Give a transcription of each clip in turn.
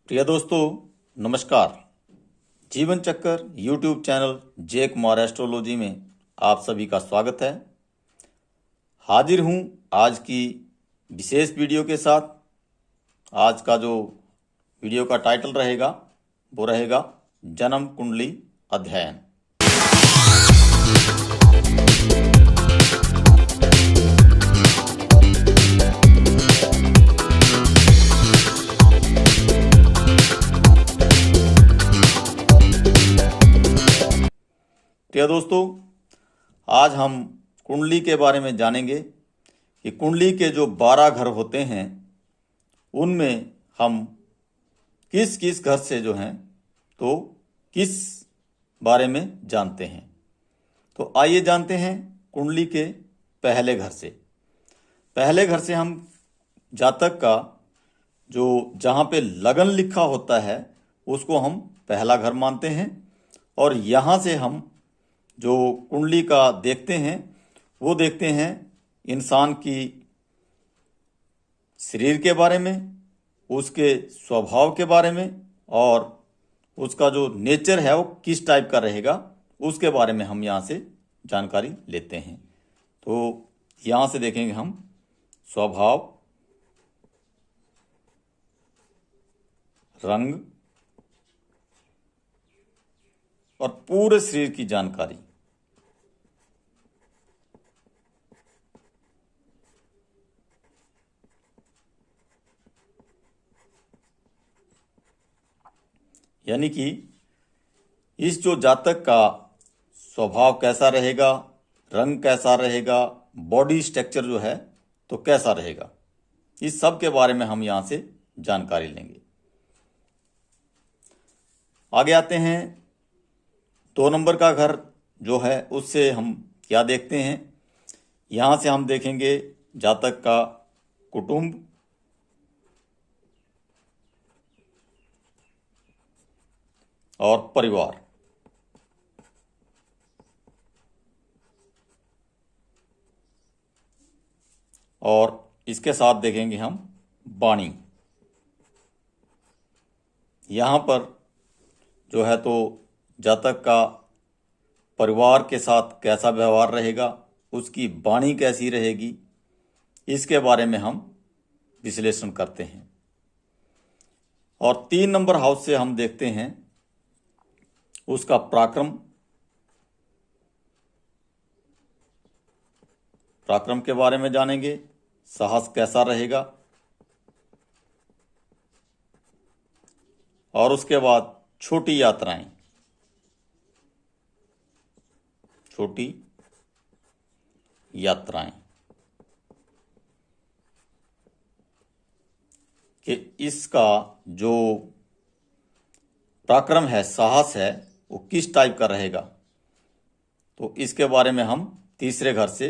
प्रिय दोस्तों, नमस्कार। जीवन चक्कर यूट्यूब चैनल जे कुमार एस्ट्रोलॉजी में आप सभी का स्वागत है। हाजिर हूं आज की विशेष वीडियो के साथ। आज का जो वीडियो का टाइटल रहेगा वो रहेगा जन्म कुंडली अध्ययन। प्रिय दोस्तों, आज हम कुंडली के बारे में जानेंगे कि कुंडली के जो 12 घर होते हैं उनमें हम किस किस घर से जो हैं तो किस बारे में जानते हैं। तो आइए जानते हैं कुंडली के पहले घर से। पहले घर से हम जातक का जो जहाँ पे लगन लिखा होता है उसको हम पहला घर मानते हैं, और यहाँ से हम जो कुंडली का देखते हैं वो देखते हैं इंसान की शरीर के बारे में, उसके स्वभाव के बारे में, और उसका जो नेचर है वो किस टाइप का रहेगा उसके बारे में हम यहाँ से जानकारी लेते हैं। तो यहाँ से देखेंगे हम स्वभाव, रंग और पूरे शरीर की जानकारी। यानी कि इस जो जातक का स्वभाव कैसा रहेगा, रंग कैसा रहेगा, बॉडी स्ट्रक्चर जो है तो कैसा रहेगा, इस सब के बारे में हम यहाँ से जानकारी लेंगे। आगे आते हैं 2 नंबर का घर जो है उससे हम क्या देखते हैं। यहाँ से हम देखेंगे जातक का कुटुंब, और परिवार। और इसके साथ देखेंगे हम वाणी। यहाँ पर जो है तो जातक का परिवार के साथ कैसा व्यवहार रहेगा, उसकी वाणी कैसी रहेगी, इसके बारे में हम विश्लेषण करते हैं। और 3 नंबर हाउस से हम देखते हैं उसका पराक्रम के बारे में जानेंगे, साहस कैसा रहेगा, और उसके बाद छोटी यात्राएं कि इसका जो पराक्रम है, साहस है, वो किस टाइप का रहेगा। तो इसके बारे में हम तीसरे घर से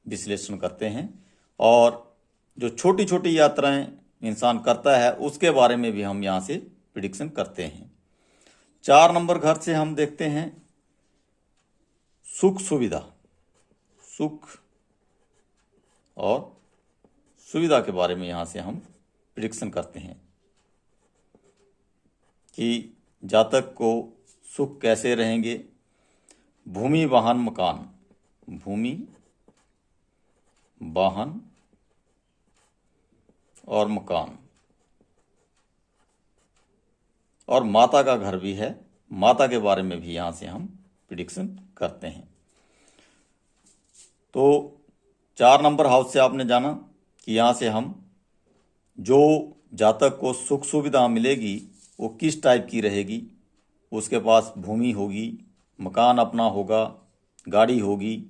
विश्लेषण करते हैं। और जो छोटी छोटी यात्राएं इंसान करता है उसके बारे में भी हम यहाँ से प्रिडिक्शन करते हैं। 4 नंबर घर से हम देखते हैं सुख और सुविधा के बारे में यहाँ से हम प्रिडिक्शन करते हैं कि जातक को सुख कैसे रहेंगे। भूमि, वाहन, और मकान, और माता का घर भी है, माता के बारे में भी यहाँ से हम प्रिडिक्शन करते हैं। तो 4 नंबर हाउस से आपने जाना कि यहाँ से हम जो जातक को सुख सुविधा मिलेगी वो किस टाइप की रहेगी। उसके पास भूमि होगी, मकान अपना होगा, गाड़ी होगी,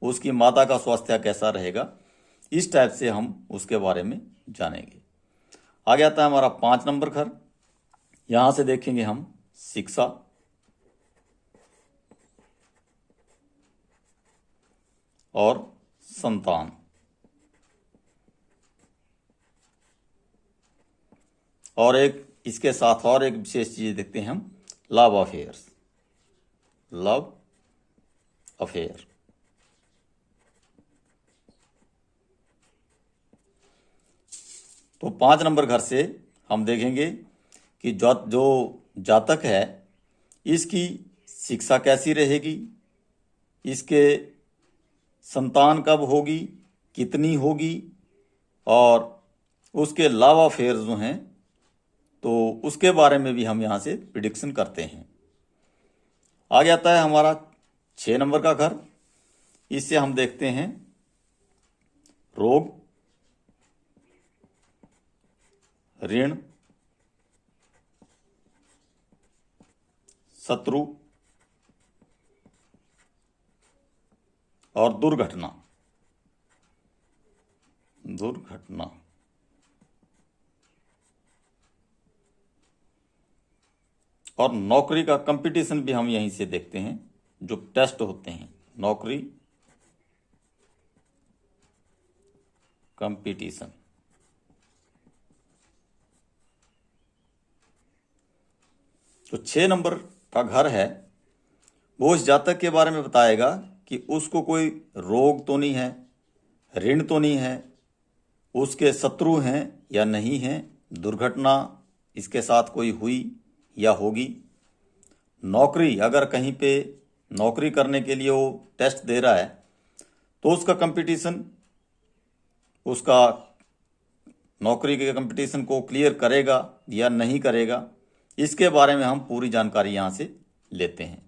उसकी माता का स्वास्थ्य कैसा रहेगा, इस टाइप से हम उसके बारे में जानेंगे। आगे आता है हमारा 5 नंबर घर। यहाँ से देखेंगे हम शिक्षा, और संतान, और एक इसके साथ और एक विशेष चीज देखते हैं हम लव अफेयर। तो 5 नंबर घर से हम देखेंगे कि जो जातक है इसकी शिक्षा कैसी रहेगी, इसके संतान कब होगी, कितनी होगी, और उसके लाभ अफेयर जो हैं तो उसके बारे में भी हम यहाँ से प्रिडिक्शन करते हैं। आगे आता है हमारा 6 नंबर का घर। इससे हम देखते हैं रोग, ऋण, शत्रु और दुर्घटना। और नौकरी का कंपटीशन भी हम यहीं से देखते हैं, जो टेस्ट होते हैं नौकरी कंपटीशन। तो 6 नंबर का घर है वो इस जातक के बारे में बताएगा कि उसको कोई रोग तो नहीं है, ऋण तो नहीं है, उसके शत्रु हैं या नहीं हैं, दुर्घटना इसके साथ कोई हुई या होगी, नौकरी अगर कहीं पे नौकरी करने के लिए वो टेस्ट दे रहा है तो उसका कंपटीशन, उसका नौकरी के कंपटीशन को क्लियर करेगा या नहीं करेगा, इसके बारे में हम पूरी जानकारी यहाँ से लेते हैं।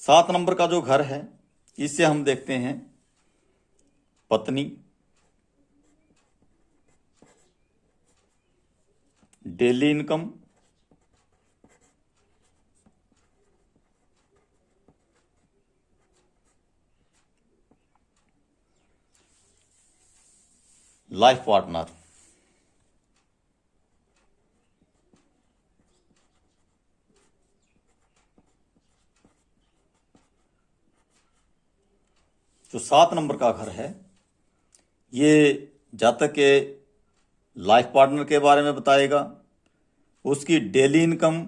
7 नंबर का जो घर है इससे हम देखते हैं पत्नी, डेली इनकम, लाइफ पार्टनर। जो 7 नंबर का घर है ये जातक के लाइफ पार्टनर के बारे में बताएगा, उसकी डेली इनकम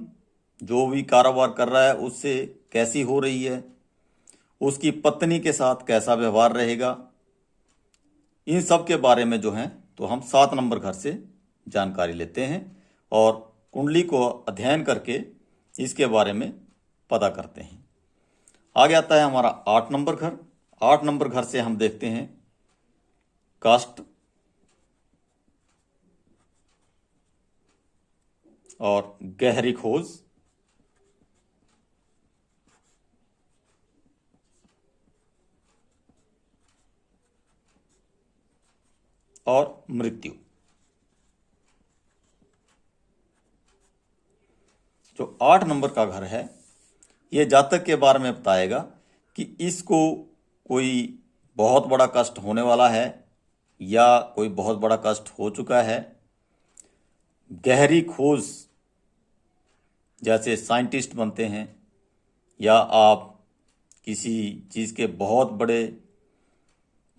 जो भी कारोबार कर रहा है उससे कैसी हो रही है, उसकी पत्नी के साथ कैसा व्यवहार रहेगा, इन सब के बारे में जो है तो हम 7 नंबर घर से जानकारी लेते हैं और कुंडली को अध्ययन करके इसके बारे में पता करते हैं। आगे आता है हमारा 8 नंबर घर। 8 नंबर घर से हम देखते हैं कास्ट और गहरी खोज और मृत्यु। जो 8 नंबर का घर है ये जातक के बारे में बताएगा कि इसको कोई बहुत बड़ा कष्ट होने वाला है या कोई बहुत बड़ा कष्ट हो चुका है, गहरी खोज जैसे साइंटिस्ट बनते हैं या आप किसी चीज़ के बहुत बड़े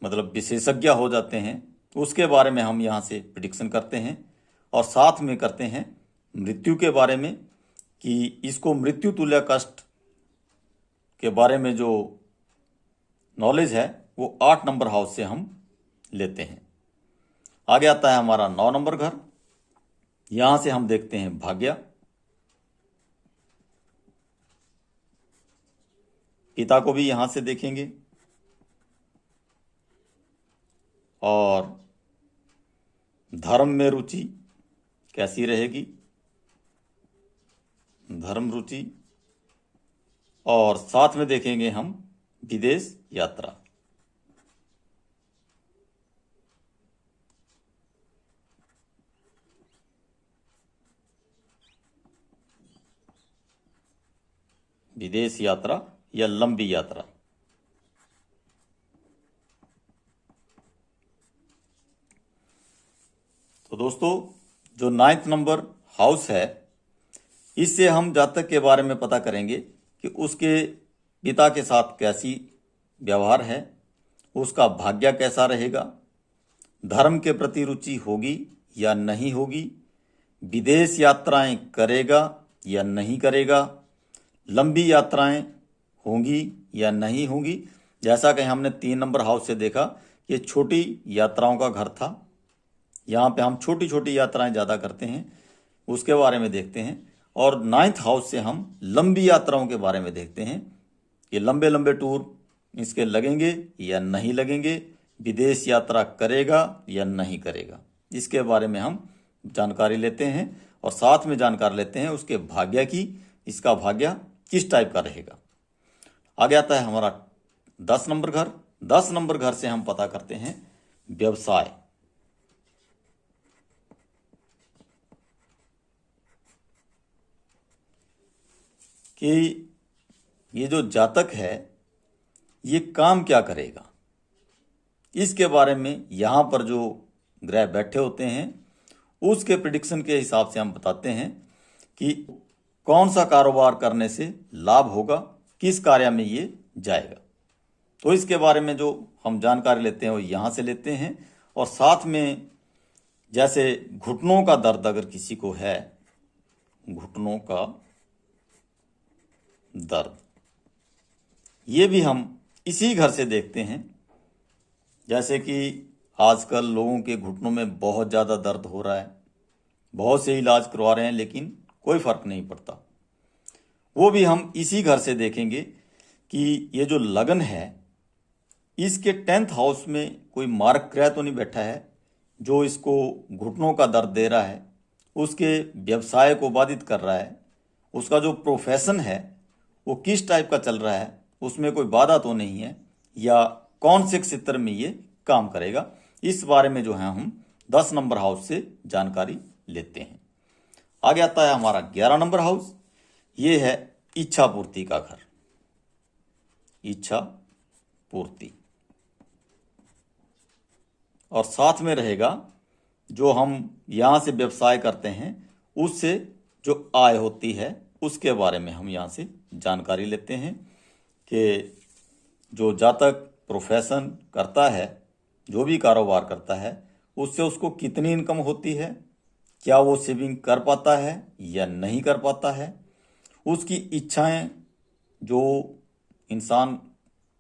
मतलब विशेषज्ञ हो जाते हैं, उसके बारे में हम यहाँ से प्रिडिक्शन करते हैं। और साथ में करते हैं मृत्यु के बारे में कि इसको मृत्यु तुल्य कष्ट के बारे में जो नॉलेज है वो 8 नंबर हाउस से हम लेते हैं। आगे आता है हमारा 9 नंबर घर। यहाँ से हम देखते हैं भाग्य, पिता को भी यहाँ से देखेंगे और धर्म में रुचि कैसी रहेगी, धर्म रुचि, और साथ में देखेंगे हम विदेश यात्रा। विदेश यात्रा या लंबी यात्रा। तो दोस्तों जो 9th नंबर हाउस है इससे हम जातक के बारे में पता करेंगे कि उसके पिता के साथ कैसी व्यवहार है, उसका भाग्य कैसा रहेगा, धर्म के प्रति रुचि होगी या नहीं होगी, विदेश यात्राएं करेगा या नहीं करेगा, लंबी यात्राएं होंगी या नहीं होंगी। जैसा कि हमने 3 नंबर हाउस से देखा ये छोटी यात्राओं का घर था, यहाँ पे हम छोटी छोटी यात्राएं ज़्यादा करते हैं, उसके बारे में देखते हैं। और 9th हाउस से हम लंबी यात्राओं के बारे में देखते हैं कि लंबे लंबे टूर इसके लगेंगे या नहीं लगेंगे, विदेश यात्रा करेगा या नहीं करेगा, इसके बारे में हम जानकारी लेते हैं। और साथ में जानकारी लेते हैं उसके भाग्य की, इसका भाग्य किस टाइप का रहेगा। आगे आता है हमारा 10 नंबर घर। 10 नंबर घर से हम पता करते हैं व्यवसाय। कि ये जो जातक है ये काम क्या करेगा, इसके बारे में यहाँ पर जो ग्रह बैठे होते हैं उसके प्रिडिक्शन के हिसाब से हम बताते हैं कि कौन सा कारोबार करने से लाभ होगा, किस कार्य में ये जाएगा। तो इसके बारे में जो हम जानकारी लेते हैं वो यहाँ से लेते हैं। और साथ में जैसे घुटनों का दर्द अगर किसी को है, घुटनों का दर्द, ये भी हम इसी घर से देखते हैं। जैसे कि आजकल लोगों के घुटनों में बहुत ज़्यादा दर्द हो रहा है, बहुत से इलाज करवा रहे हैं लेकिन कोई फर्क नहीं पड़ता। वो भी हम इसी घर से देखेंगे कि ये जो लगन है इसके 10th हाउस में कोई मार्ग ग्रह तो नहीं बैठा है जो इसको घुटनों का दर्द दे रहा है, उसके व्यवसाय को बाधित कर रहा है, उसका जो प्रोफेशन है वो किस टाइप का चल रहा है, उसमें कोई बाधा तो नहीं है, या कौन से क्षेत्र में ये काम करेगा, इस बारे में जो है हम 10 नंबर हाउस से जानकारी लेते हैं। आगे आता है हमारा 11 नंबर हाउस। ये है इच्छा पूर्ति का घर। इच्छा पूर्ति, और साथ में रहेगा जो हम यहाँ से व्यवसाय करते हैं उससे जो आय होती है उसके बारे में हम यहाँ से जानकारी लेते हैं कि जो जातक प्रोफेशन करता है, जो भी कारोबार करता है, उससे उसको कितनी इनकम होती है, क्या वो सेविंग कर पाता है या नहीं कर पाता है, उसकी इच्छाएं, जो इंसान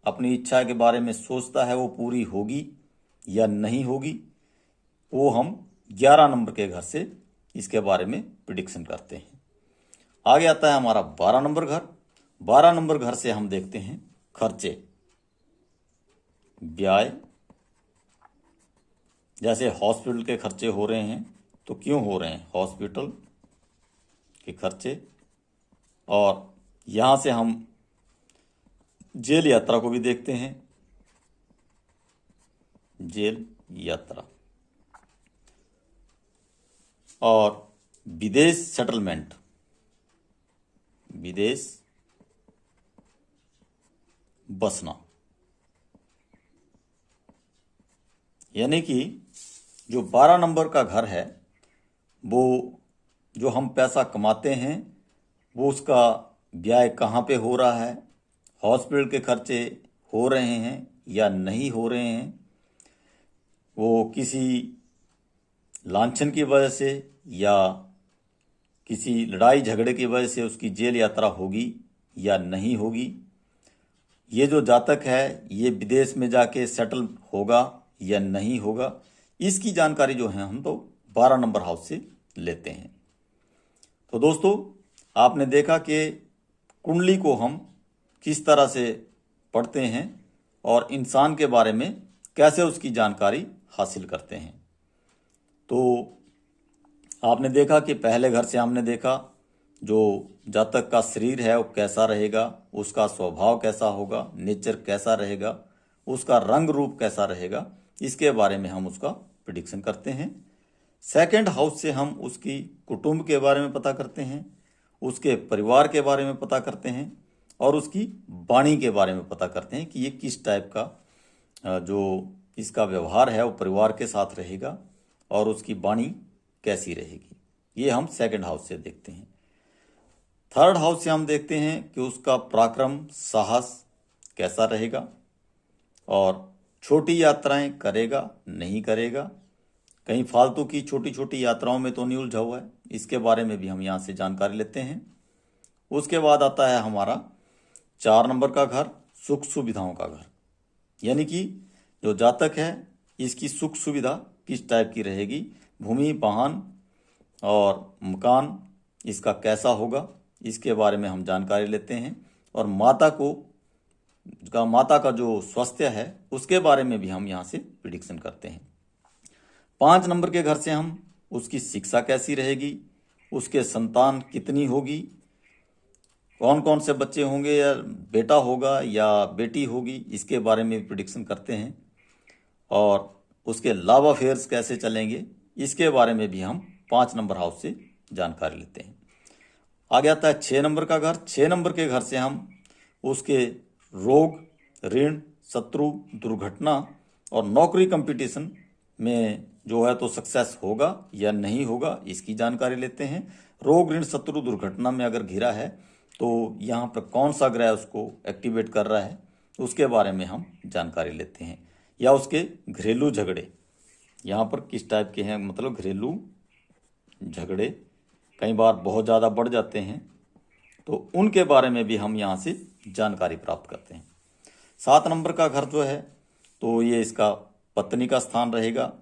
अपनी इच्छा के बारे में सोचता है वो पूरी होगी या नहीं होगी, वो हम 11 नंबर के घर से इसके बारे में प्रिडिक्शन करते हैं। आगे आता है हमारा 12 नंबर घर। 12 नंबर घर से हम देखते हैं खर्चे, व्यय। जैसे हॉस्पिटल के खर्चे हो रहे हैं तो क्यों हो रहे हैं, हॉस्पिटल के खर्चे। और यहाँ से हम जेल यात्रा को भी देखते हैं, जेल यात्रा। और विदेश सेटलमेंट, विदेश बसना, यानी कि जो 12 नंबर का घर है वो जो हम पैसा कमाते हैं वो उसका व्यय कहाँ पे हो रहा है, हॉस्पिटल के खर्चे हो रहे हैं या नहीं हो रहे हैं, वो किसी लांछन की वजह से या किसी लड़ाई झगड़े की वजह से उसकी जेल यात्रा होगी या नहीं होगी, ये जो जातक है ये विदेश में जाके सेटल होगा या नहीं होगा, इसकी जानकारी जो है हम तो 12 नंबर हाउस से लेते हैं। तो दोस्तों आपने देखा कि कुंडली को हम किस तरह से पढ़ते हैं और इंसान के बारे में कैसे उसकी जानकारी हासिल करते हैं। तो आपने देखा कि पहले घर से हमने देखा जो जातक का शरीर है वो कैसा रहेगा, उसका स्वभाव कैसा होगा, नेचर कैसा रहेगा, उसका रंग रूप कैसा रहेगा, इसके बारे में हम उसका प्रिडिक्शन करते हैं। सेकंड हाउस से हम उसकी कुटुंब के बारे में पता करते हैं, उसके परिवार के बारे में पता करते हैं और उसकी वाणी के बारे में पता करते हैं कि ये किस टाइप का जो इसका व्यवहार है वो परिवार के साथ रहेगा और उसकी वाणी कैसी रहेगी, ये हम सेकंड हाउस से देखते हैं। थर्ड हाउस से हम देखते हैं कि उसका पराक्रम, साहस कैसा रहेगा और छोटी यात्राएं करेगा नहीं करेगा, कहीं फालतू की छोटी छोटी यात्राओं में तो नहीं उलझा हुआ है, इसके बारे में भी हम यहाँ से जानकारी लेते हैं। उसके बाद आता है हमारा 4 नंबर का घर, सुख सुविधाओं का घर, यानी कि जो जातक है इसकी सुख सुविधा किस टाइप की रहेगी, भूमि, वाहन, और मकान इसका कैसा होगा इसके बारे में हम जानकारी लेते हैं। और माता का जो स्वास्थ्य है उसके बारे में भी हम यहाँ से प्रिडिक्शन करते हैं। 5 नंबर के घर से हम उसकी शिक्षा कैसी रहेगी, उसके संतान कितनी होगी, कौन कौन से बच्चे होंगे, या बेटा होगा या बेटी होगी, इसके बारे में प्रिडिक्शन करते हैं। और उसके लव अफेयर्स कैसे चलेंगे इसके बारे में भी हम 5 नंबर हाउस से जानकारी लेते हैं। आगे आता है 6 नंबर का घर। 6 नंबर के घर से हम उसके रोग, ऋण, शत्रु, दुर्घटना और नौकरी कंपटीशन में जो है तो सक्सेस होगा या नहीं होगा इसकी जानकारी लेते हैं। रोग, ऋण, शत्रु, दुर्घटना में अगर घिरा है तो यहाँ पर कौन सा ग्रह उसको एक्टिवेट कर रहा है उसके बारे में हम जानकारी लेते हैं। या उसके घरेलू झगड़े यहाँ पर किस टाइप के हैं, मतलब घरेलू झगड़े कई बार बहुत ज़्यादा बढ़ जाते हैं तो उनके बारे में भी हम यहाँ से जानकारी प्राप्त करते हैं। 7 नंबर का घर जो है तो ये इसका पत्नी का स्थान रहेगा,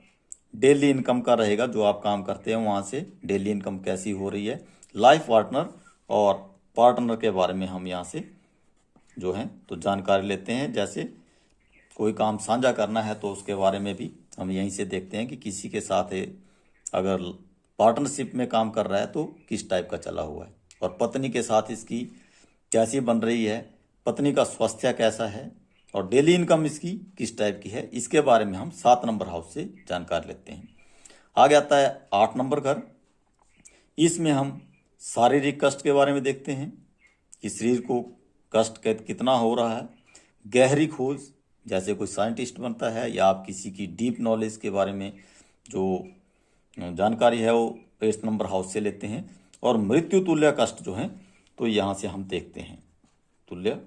डेली इनकम का रहेगा, जो आप काम करते हैं वहाँ से डेली इनकम कैसी हो रही है। लाइफ पार्टनर और पार्टनर के बारे में हम यहाँ से जो है तो जानकारी लेते हैं। जैसे कोई काम साझा करना है तो उसके बारे में भी हम यहीं से देखते हैं कि किसी के साथ अगर पार्टनरशिप में काम कर रहा है तो किस टाइप का चला हुआ है, और पत्नी के साथ इसकी कैसी बन रही है, पत्नी का स्वास्थ्य कैसा है और डेली इनकम इसकी किस टाइप की है, इसके बारे में हम 7 नंबर हाउस से जानकारी लेते हैं। आगे आता है 8 नंबर घर। इसमें हम शारीरिक कष्ट के बारे में देखते हैं कि शरीर को कष्ट कितना हो रहा है। गहरी खोज, जैसे कोई साइंटिस्ट बनता है या आप किसी की डीप नॉलेज के बारे में जो जानकारी है वो 8 नंबर हाउस से लेते हैं। और मृत्यु तुल्य कष्ट जो है तो यहाँ से हम देखते हैं, तुल्य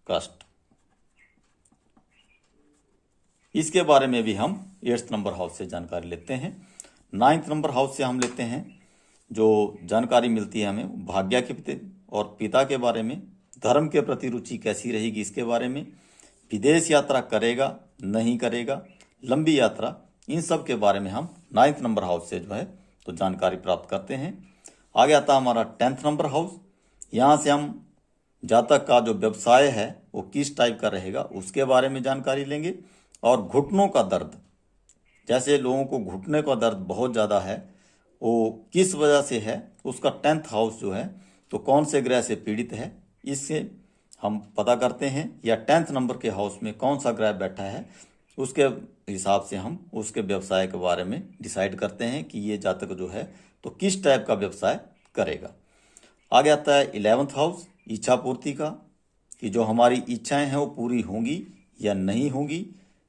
कष्ट, इसके बारे में भी हम 8 नंबर हाउस से जानकारी लेते हैं। 9 नंबर हाउस से हम लेते हैं जो जानकारी मिलती है हमें भाग्य के और पिता के बारे में, धर्म के प्रति रुचि कैसी रहेगी इसके बारे में, विदेश यात्रा करेगा नहीं करेगा, लंबी यात्रा, इन सब के बारे में हम 9 नंबर हाउस से जो है तो जानकारी प्राप्त करते हैं। आगे आता हमारा 10 नंबर हाउस। यहाँ से हम जातक का जो व्यवसाय है वो किस टाइप का रहेगा उसके बारे में जानकारी लेंगे। और घुटनों का दर्द, जैसे लोगों को घुटने का दर्द बहुत ज़्यादा है वो किस वजह से है, उसका 10th हाउस जो है तो कौन से ग्रह से पीड़ित है इससे हम पता करते हैं। या 10th नंबर के हाउस में कौन सा ग्रह बैठा है उसके हिसाब से हम उसके व्यवसाय के बारे में डिसाइड करते हैं कि ये जातक जो है तो किस टाइप का व्यवसाय करेगा। आगे आता है 11th हाउस, इच्छा पूर्ति का, कि जो हमारी इच्छाएं हैं वो पूरी होंगी या नहीं होंगी,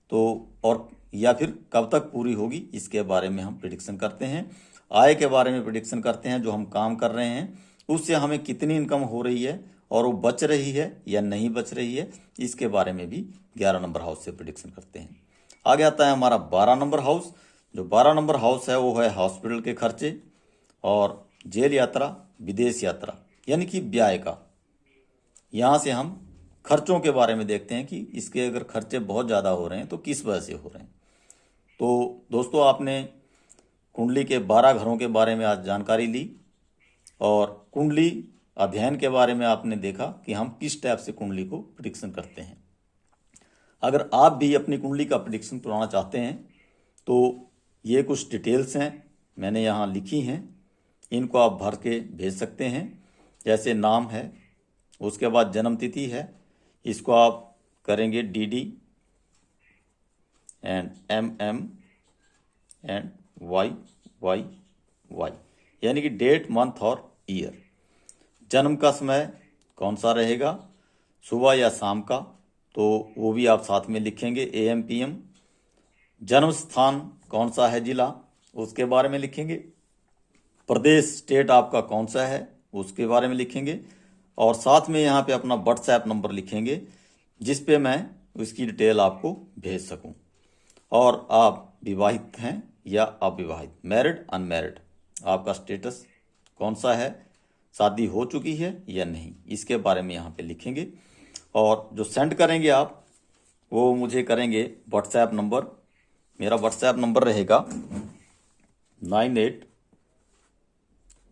तो और या फिर कब तक पूरी होगी इसके बारे में हम प्रिडिक्शन करते हैं। आय के बारे में प्रिडिक्शन करते हैं, जो हम काम कर रहे हैं उससे हमें कितनी इनकम हो रही है और वो बच रही है या नहीं बच रही है, इसके बारे में भी 11 नंबर हाउस से प्रिडिक्शन करते हैं। आगे आता है हमारा 12 नंबर हाउस। जो 12 नंबर हाउस है वो है हॉस्पिटल के खर्चे और जेल यात्रा, विदेश यात्रा, यानी कि ब्याह का। यहाँ से हम खर्चों के बारे में देखते हैं कि इसके अगर खर्चे बहुत ज़्यादा हो रहे हैं तो किस वजह से हो रहे हैं। तो दोस्तों, आपने कुंडली के 12 घरों के बारे में आज जानकारी ली और कुंडली अध्ययन के बारे में आपने देखा कि हम किस टाइप से कुंडली को प्रिडिक्शन करते हैं। अगर आप भी अपनी कुंडली का प्रिडिक्शन कराना चाहते हैं तो ये कुछ डिटेल्स हैं मैंने यहाँ लिखी हैं, इनको आप भर के भेज सकते हैं। जैसे नाम है, उसके बाद जन्म तिथि है, इसको आप करेंगे DD and MM and YYY, यानी कि डेट, मंथ और ईयर। जन्म का समय कौन सा रहेगा, सुबह या शाम का, तो वो भी आप साथ में लिखेंगे AM PM। जन्म स्थान कौन सा है, जिला, उसके बारे में लिखेंगे। प्रदेश, स्टेट आपका कौन सा है उसके बारे में लिखेंगे। और साथ में यहाँ पे अपना WhatsApp नंबर लिखेंगे जिस पे मैं उसकी डिटेल आपको भेज सकूं। और आप विवाहित हैं या अविवाहित, मैरिड, अनमैरिड, आपका स्टेटस कौन सा है, शादी हो चुकी है या नहीं, इसके बारे में यहाँ पे लिखेंगे। और जो सेंड करेंगे आप वो मुझे करेंगे WhatsApp नंबर, मेरा WhatsApp नंबर रहेगा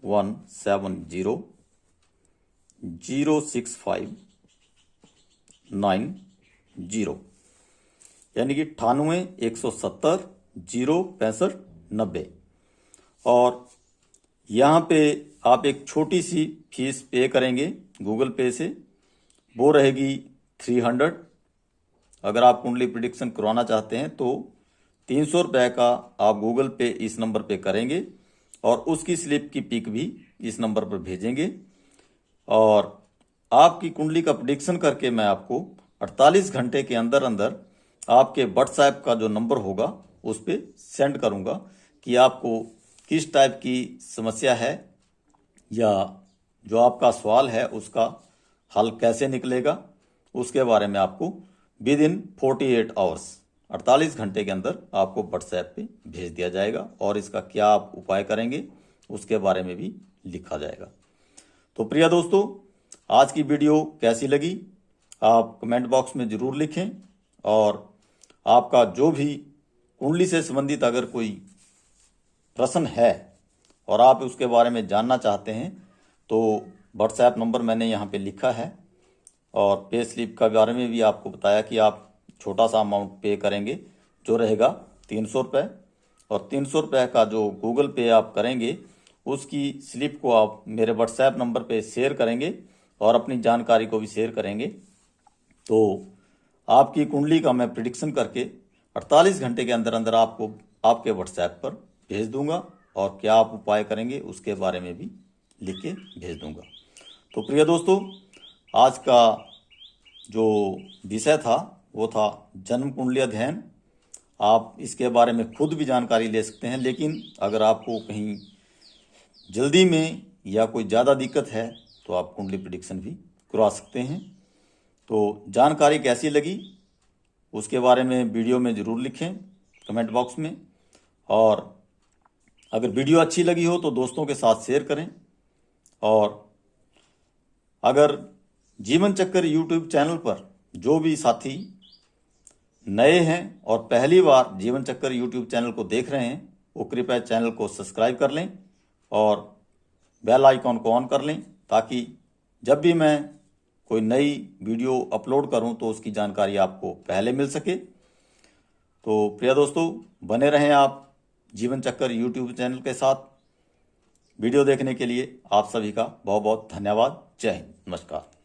9817006590, यानी कि 9817006590। और यहाँ पे आप एक छोटी सी फीस पे करेंगे गूगल पे से, वो रहेगी 300। अगर आप कुंडली प्रिडिक्शन करवाना चाहते हैं तो 300 रुपये का आप गूगल पे इस नंबर पे करेंगे और उसकी स्लिप की पिक भी इस नंबर पर भेजेंगे और आपकी कुंडली का प्रिडिक्शन करके मैं आपको 48 घंटे के अंदर अंदर आपके व्हाट्सएप का जो नंबर होगा उस पर सेंड करूंगा कि आपको किस टाइप की समस्या है या जो आपका सवाल है उसका हल कैसे निकलेगा, उसके बारे में आपको विद इन 48 आवर्स 48 घंटे के अंदर आपको व्हाट्सएप पे भेज दिया जाएगा और इसका क्या आप उपाय करेंगे उसके बारे में भी लिखा जाएगा। तो प्रिय दोस्तों, आज की वीडियो कैसी लगी आप कमेंट बॉक्स में ज़रूर लिखें और आपका जो भी कुंडली से संबंधित अगर कोई प्रश्न है और आप उसके बारे में जानना चाहते हैं तो व्हाट्सएप नंबर मैंने यहाँ पे लिखा है और पे स्लिप का बारे में भी आपको बताया कि आप छोटा सा अमाउंट पे करेंगे जो रहेगा 300 रुपये और 300 रुपये का जो गूगल पे आप करेंगे उसकी स्लिप को आप मेरे व्हाट्सएप नंबर पे शेयर करेंगे और अपनी जानकारी को भी शेयर करेंगे तो आपकी कुंडली का मैं प्रिडिक्शन करके 48 घंटे के अंदर अंदर आपको आपके व्हाट्सएप पर भेज दूंगा और क्या आप उपाय करेंगे उसके बारे में भी लिख के भेज दूंगा। तो प्रिय दोस्तों, आज का जो विषय था वो था जन्म कुंडली अध्ययन। आप इसके बारे में खुद भी जानकारी ले सकते हैं, लेकिन अगर आपको कहीं जल्दी में या कोई ज़्यादा दिक्कत है तो आप कुंडली प्रिडिक्शन भी करवा सकते हैं। तो जानकारी कैसी लगी उसके बारे में वीडियो में ज़रूर लिखें कमेंट बॉक्स में, और अगर वीडियो अच्छी लगी हो तो दोस्तों के साथ शेयर करें। और अगर जीवन चक्कर यूट्यूब चैनल पर जो भी साथी नए हैं और पहली बार जीवन चक्कर यूट्यूब चैनल को देख रहे हैं वो कृपया चैनल को सब्सक्राइब कर लें और बेल आइकॉन को ऑन कर लें ताकि जब भी मैं कोई नई वीडियो अपलोड करूं तो उसकी जानकारी आपको पहले मिल सके। तो प्रिय दोस्तों, बने रहें आप जीवन चक्कर यूट्यूब चैनल के साथ। वीडियो देखने के लिए आप सभी का बहुत बहुत धन्यवाद। जय हिंद, नमस्कार।